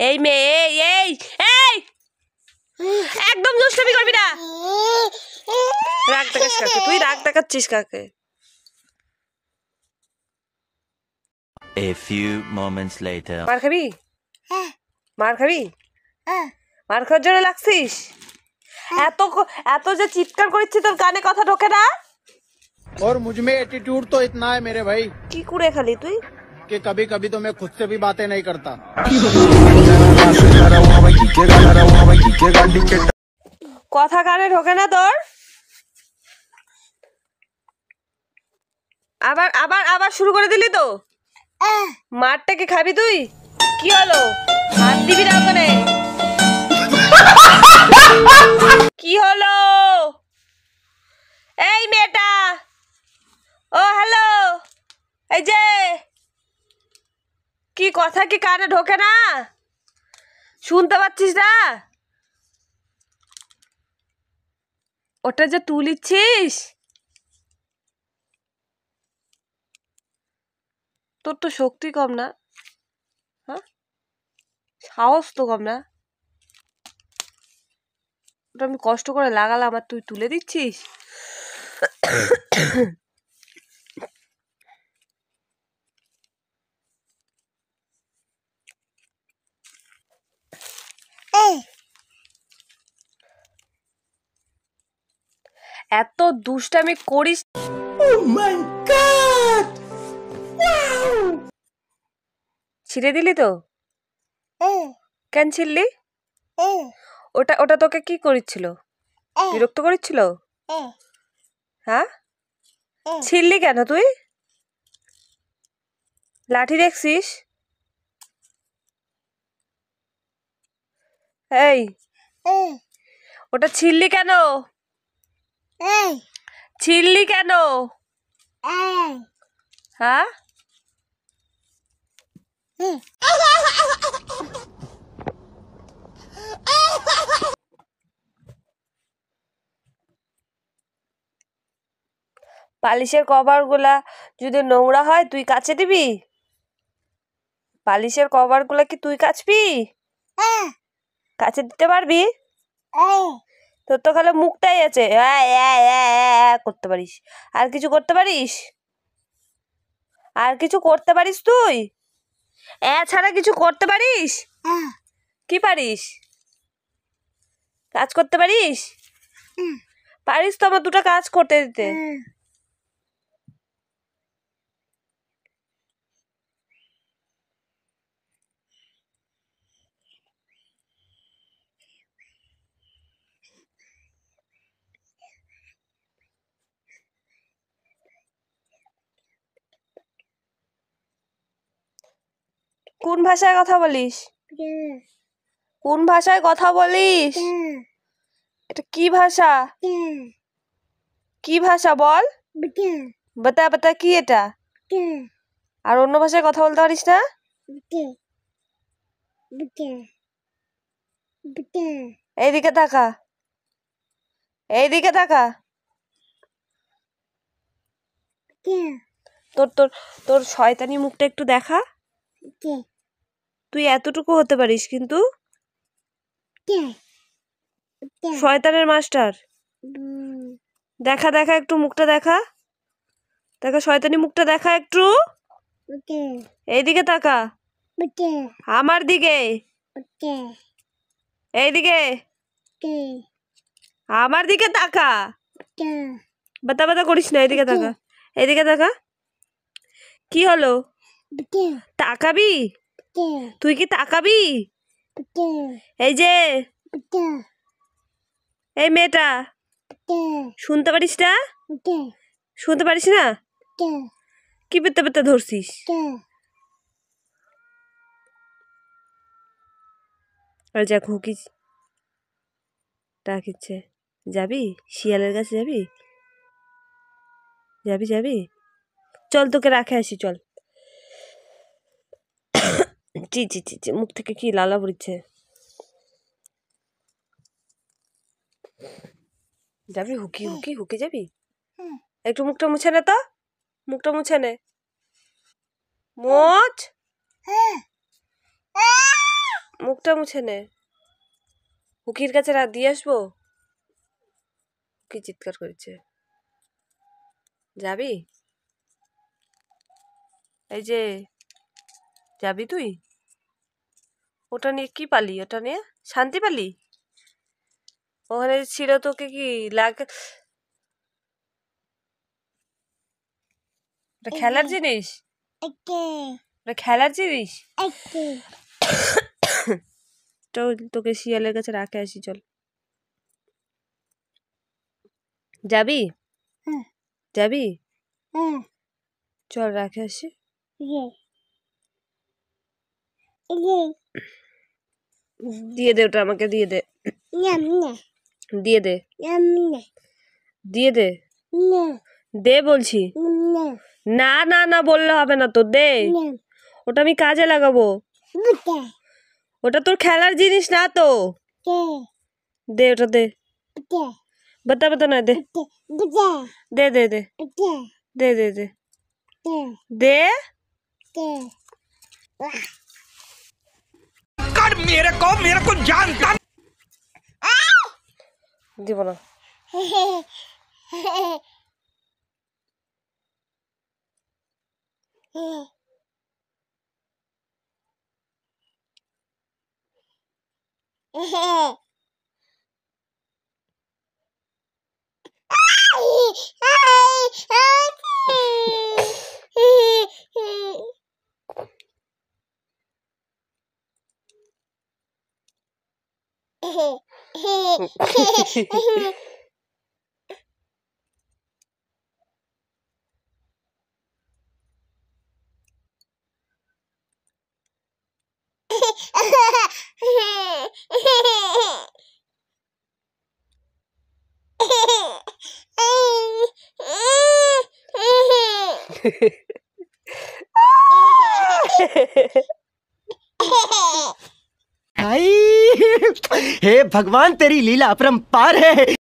এই মেয়ে এই এই একদম দুষ্টুমি করবি না। রাগ দেখাস কাকে? তুই রাগ দেখাচ্ছিস কাকে? A few moments later. মার খাবি? মার খাবি? মার খাওয়ার জন্য লাগছিস? এত এত যে চিৎকার করছিস তোর কানে কথা ঢোকে না? और मुझ में एटीट्यूड तो इतना है मेरे भाई কি করে খালি তুই? कि कभी कभी तो मैं खुद से भी बातें नहीं करता। কথা কানে ঢোকে না তোর? আবার আবার আবার শুরু করে দিলি তো? মারটা কি খাবি তুই? কি হলো? হাত দিবি না ওখানে? কি হলো? এই মেয়েটা, ও হ্যালো, এই যে কি কথা কি কানে ঢোকে না? শুনতে পাচ্ছিস না? ওটা যে তুলিচ্ছিস, তোর তো শক্তি কম না? হ্যাঁ, সাহস তো কম না? ওটা আমি কষ্ট করে লাগালাম আর তুই তুলে দিচ্ছিস? এত দুষ্টামি করিস? ছিঁড়ে দিলি তো? কেন ছিড়লি? ওটা ওটা তোকে কি করেছিল? বিরক্ত করেছিল? হ্যাঁ, ছিড়লি কেন তুই? লাঠি দেখছিস? এই, ওটা ছিড়লি কেন? ছিড়লি কেন? হ্যাঁ, পালিশের কভার গুলা যদি নোংরা হয় তুই কাচে দিবি? পালিশের কভার গুলা কি তুই কাচবি? কাচে দিতে পারবি? তোর তো খালি মুখটাই আছে, করতে পারিস। আর কিছু করতে পারিস? আর কিছু করতে পারিস তুই? ছাড়া কিছু করতে পারিস? কি পারিস? কাজ করতে পারিস? পারিস তো আমার দুটো কাজ করতে দিতে। কোন ভাষায় কথা বলিস? কোন ভাষায় কথা বলিস? এটা কি ভাষা? কি ভাষা বল? বাতা বাতা কি এটা? আর অন্য ভাষায় কথা বলতে পারিস না? এইদিকে তাকা, এইদিকে তাকা। তোর তোর তোর শয়তানি মুখটা একটু দেখা। তুই এতটুকু হতে পারিস কিন্তু শয়তানের মাস্টার। দেখা দেখা একটু মুখটা দেখা, দেখা শয়তানি মুখটা দেখা একটু। এইদিকে তাকা, আমার দিকে, এইদিকে, আমার দিকে তাকা। বাতা বাতা করিস না, এইদিকে তাকা, এইদিকে তাকা। কি হলো? তাকাবি? তুই কি তাকাবি? এই যে এই মেয়েটা, শুনতে পারিস না? শুনতে পারিস না? কি পেতে পেতে ধরছিস? আর যা খুকি ডাকিচ্ছে, যাবি? শিয়ালের কাছে যাবি? যাবি যাবি? চল তোকে রাখে আসি, চল। চি চি চি চি, মুখ থেকে কি লালা পড়ছে। যাবি? হুকি হুকি হুকি যাবি? একটু মুখটা মুছে নে তো, মুখটা মুছে নে। মোচ মুখটা মুছে নে। হুকির কাছে রাত দিয়ে আসবো। কি চিৎকার করছে? যাবি? এই যে যাবি তুই? ওটা নিয়ে কি পালি? ওটা নিয়ে শান্তি পালি? ওখানে ছিল তোকে কি লাগে? ওটা খেলার জিনিস? ওটা খেলার জিনিস? তোকে শিয়ালের কাছে রাখে আসি, চল। যাবি? যাবি? চল রাখে আসি। দিয়ে দে ওটা, আমাকে দিয়ে দে। দিয়ে দে, দিয়ে দে, দে বলছি। না না না বললে হবে না তো, দে। ওটা আমি কাজে লাগাবো। ওটা তোর খেলার জিনিস না তো। দে ওটা, দে। बता बता ना, दे दे दे दे दे दे दे दे कर मेरे को जानता দিব না। भाई हे भगवान तेरी लीला अपरंपार है।